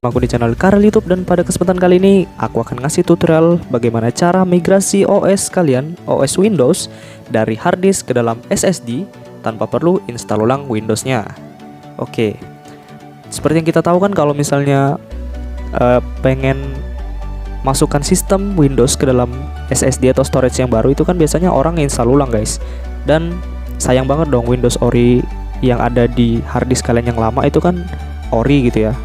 Aku di channel Karel YouTube, dan pada kesempatan kali ini aku akan ngasih tutorial bagaimana cara migrasi OS kalian, OS Windows, dari harddisk ke dalam SSD tanpa perlu install ulang Windowsnya. Oke, seperti yang kita tahu kan, kalau misalnya pengen masukkan sistem Windows ke dalam SSD atau storage yang baru, itu kan biasanya orang install ulang guys. Dan sayang banget dong, Windows Ori yang ada di harddisk kalian yang lama itu kan ori gitu ya.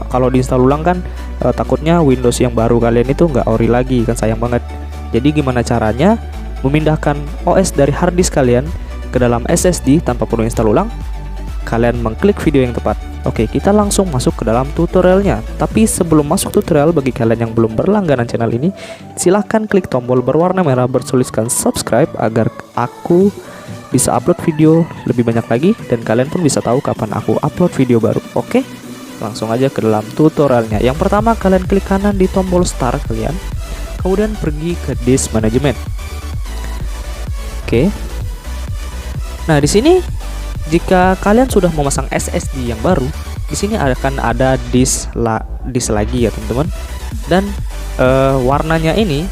Kalau diinstal ulang kan takutnya Windows yang baru kalian itu nggak ori lagi, kan sayang banget. Jadi gimana caranya memindahkan OS dari harddisk kalian ke dalam SSD tanpa perlu install ulang? Kalian mengklik video yang tepat. Oke, kita langsung masuk ke dalam tutorialnya. Tapi sebelum masuk tutorial, bagi kalian yang belum berlangganan channel ini, silahkan klik tombol berwarna merah bertuliskan subscribe agar aku bisa upload video lebih banyak lagi dan kalian pun bisa tahu kapan aku upload video baru. Oke, langsung aja ke dalam tutorialnya. Yang pertama, kalian klik kanan di tombol start kalian, kemudian pergi ke disk management. Oke. Nah, di sini jika kalian sudah memasang SSD yang baru, di sini akan ada disk lagi ya teman-teman. Dan warnanya ini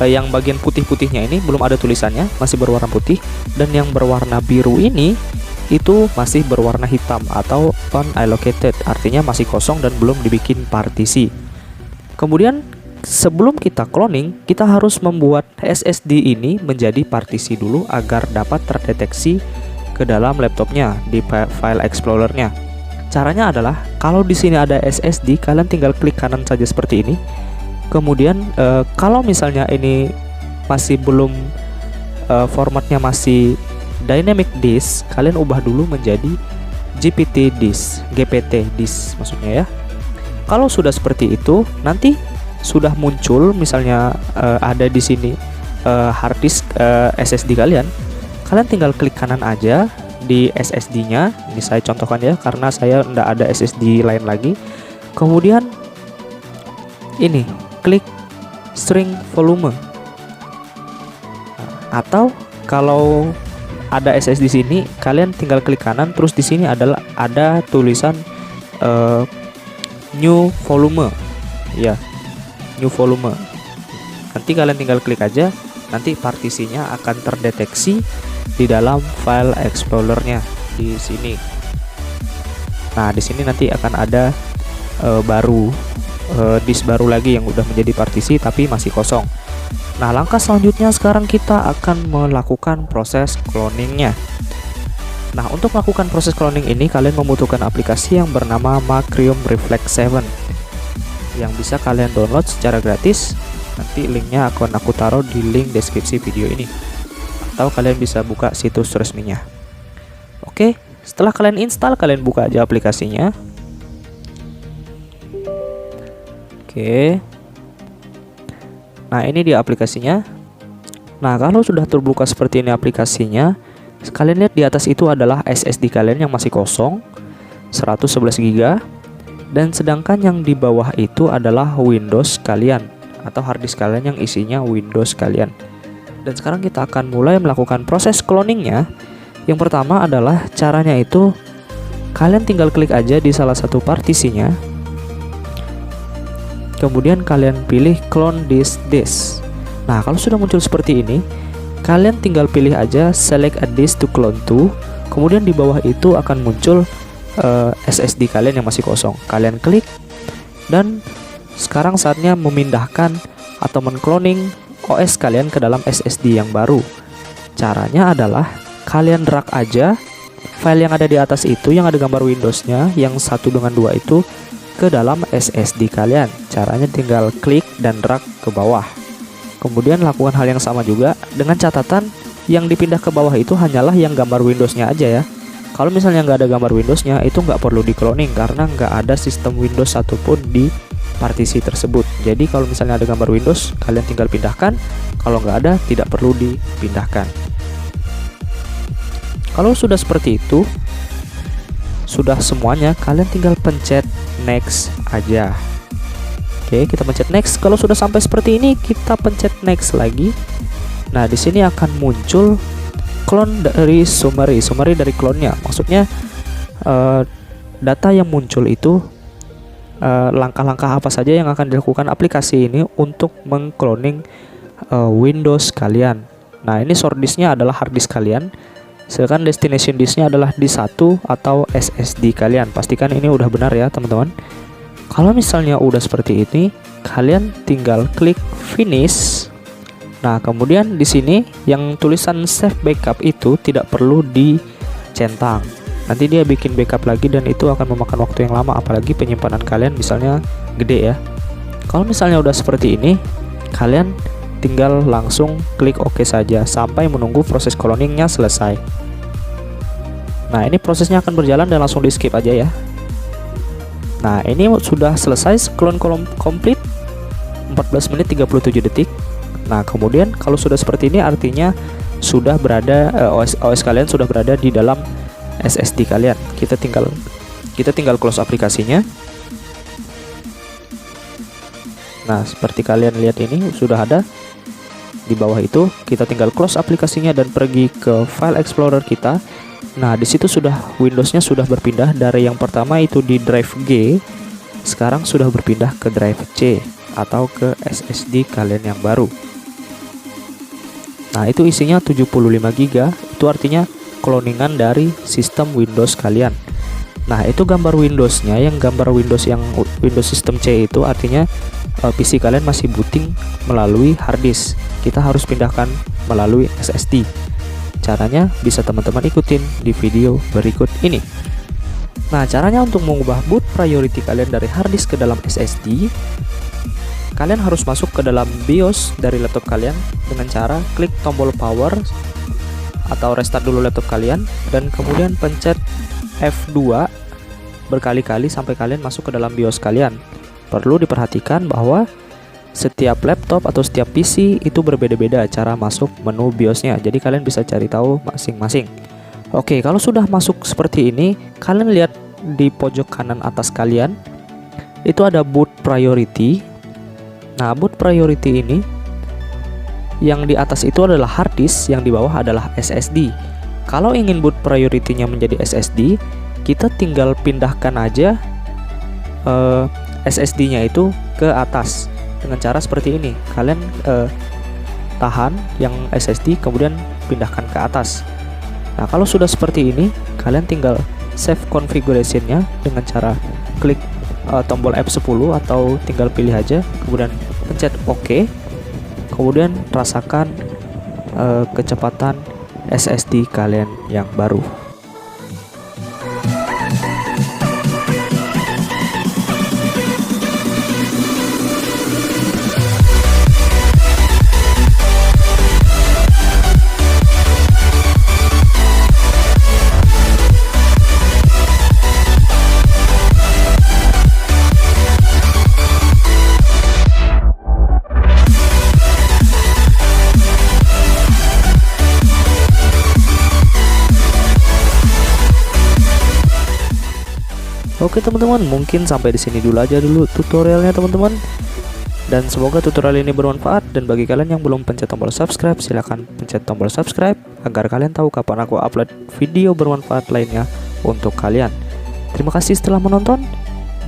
yang bagian putih-putihnya ini belum ada tulisannya, masih berwarna putih, dan yang berwarna biru ini itu masih berwarna hitam atau unallocated, artinya masih kosong dan belum dibikin partisi. Kemudian sebelum kita cloning, kita harus membuat SSD ini menjadi partisi dulu agar dapat terdeteksi ke dalam laptopnya di file explorernya. Caranya adalah, kalau di sini ada SSD, kalian tinggal klik kanan saja seperti ini. Kemudian kalau misalnya ini masih belum formatnya masih dynamic disk, kalian ubah dulu menjadi GPT disk, GPT disk maksudnya ya. Kalau sudah seperti itu, nanti sudah muncul misalnya ada di sini hard disk SSD kalian tinggal klik kanan aja di SSD-nya. Ini saya contohkan ya, karena saya tidak ada SSD lain lagi. Kemudian ini klik string volume, atau kalau ada SSD di sini, kalian tinggal klik kanan, terus di sini ada tulisan new volume, ya, new volume. Nanti kalian tinggal klik aja, nanti partisinya akan terdeteksi di dalam file explorernya di sini. Nah, di sini nanti akan ada disk baru lagi yang udah menjadi partisi tapi masih kosong. Nah, langkah selanjutnya sekarang kita akan melakukan proses cloningnya. Nah, untuk melakukan proses cloning ini, kalian membutuhkan aplikasi yang bernama Macrium Reflex 7 yang bisa kalian download secara gratis. Nanti linknya akan aku taruh di link deskripsi video ini, atau kalian bisa buka situs resminya. Oke, setelah kalian install, kalian buka aja aplikasinya. Oke. Nah, ini dia aplikasinya. Nah, kalau sudah terbuka seperti ini aplikasinya, kalian lihat di atas itu adalah SSD kalian yang masih kosong 111 GB, dan sedangkan yang di bawah itu adalah Windows kalian atau harddisk kalian yang isinya Windows kalian. Dan sekarang kita akan mulai melakukan proses cloningnya. Yang pertama adalah caranya itu, kalian tinggal klik aja di salah satu partisinya. Kemudian kalian pilih clone this disk. Nah, kalau sudah muncul seperti ini, kalian tinggal pilih aja select a disk to clone to. Kemudian di bawah itu akan muncul SSD kalian yang masih kosong. Kalian klik, dan sekarang saatnya memindahkan atau mencloning OS kalian ke dalam SSD yang baru. Caranya adalah kalian drag aja file yang ada di atas itu, yang ada gambar Windowsnya, yang 1 dengan 2 itu, ke dalam SSD kalian. Caranya tinggal klik dan drag ke bawah. Kemudian lakukan hal yang sama juga, dengan catatan yang dipindah ke bawah itu hanyalah yang gambar Windowsnya aja ya. Kalau misalnya nggak ada gambar Windowsnya, itu nggak perlu di cloning karena nggak ada sistem Windows satupun di partisi tersebut. Jadi kalau misalnya ada gambar Windows, kalian tinggal pindahkan. Kalau nggak ada, tidak perlu dipindahkan. Kalau sudah seperti itu, sudah semuanya, kalian tinggal pencet next aja. Oke, kita pencet next. Kalau sudah sampai seperti ini, kita pencet next lagi. Nah, di sini akan muncul clone dari summary dari clone-nya. Maksudnya data yang muncul itu langkah-langkah apa saja yang akan dilakukan aplikasi ini untuk mengcloning Windows kalian. Nah, ini source disknya adalah hard disk kalian, sedangkan destination disknya adalah disk 1 atau SSD kalian. Pastikan ini udah benar ya teman-teman. Kalau misalnya udah seperti ini, kalian tinggal klik finish. Nah, kemudian di sini yang tulisan save backup itu tidak perlu dicentang. Nanti dia bikin backup lagi dan itu akan memakan waktu yang lama, apalagi penyimpanan kalian misalnya gede ya. Kalau misalnya udah seperti ini, kalian tinggal langsung klik OK saja sampai menunggu proses cloningnya selesai. Nah, ini prosesnya akan berjalan dan langsung di skip aja ya. Nah, ini sudah selesai clone complete 14 menit 37 detik. Nah, kemudian kalau sudah seperti ini artinya sudah berada OS kalian sudah berada di dalam SSD kalian. Kita tinggal close aplikasinya. Nah, seperti kalian lihat ini sudah ada di bawah itu. Kita tinggal close aplikasinya dan pergi ke file explorer kita. Nah, di situ sudah Windowsnya sudah berpindah dari yang pertama itu di drive G, sekarang sudah berpindah ke drive C atau ke SSD kalian yang baru. Nah, itu isinya 75 GB, itu artinya cloningan dari sistem Windows kalian. Nah, itu gambar Windowsnya, yang gambar Windows yang Windows System C itu artinya PC kalian masih booting melalui hard disk. Kita harus pindahkan melalui SSD. Caranya bisa teman-teman ikutin di video berikut ini. Nah, caranya untuk mengubah boot priority kalian dari hard disk ke dalam SSD, kalian harus masuk ke dalam BIOS dari laptop kalian dengan cara klik tombol power atau restart dulu laptop kalian dan kemudian pencet F2 berkali-kali sampai kalian masuk ke dalam BIOS kalian. Perlu diperhatikan bahwa setiap laptop atau setiap PC itu berbeda-beda cara masuk menu BIOSnya, jadi kalian bisa cari tahu masing-masing. Oke, kalau sudah masuk seperti ini, kalian lihat di pojok kanan atas kalian itu ada boot priority. Nah, boot priority ini yang di atas itu adalah hard disk, yang di bawah adalah SSD. Kalau ingin boot priority-nya menjadi SSD, kita tinggal pindahkan aja SSD-nya itu ke atas dengan cara seperti ini. Kalian tahan yang SSD kemudian pindahkan ke atas. Nah, kalau sudah seperti ini, kalian tinggal save configuration-nya dengan cara klik tombol F10 atau tinggal pilih aja, kemudian pencet OK. Kemudian rasakan kecepatan SSD kalian yang baru. Oke teman-teman, mungkin sampai di sini dulu aja tutorialnya teman-teman. Dan semoga tutorial ini bermanfaat, dan bagi kalian yang belum pencet tombol subscribe, silahkan pencet tombol subscribe agar kalian tahu kapan aku upload video bermanfaat lainnya untuk kalian. Terima kasih setelah menonton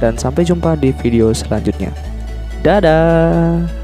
dan sampai jumpa di video selanjutnya. Dadah.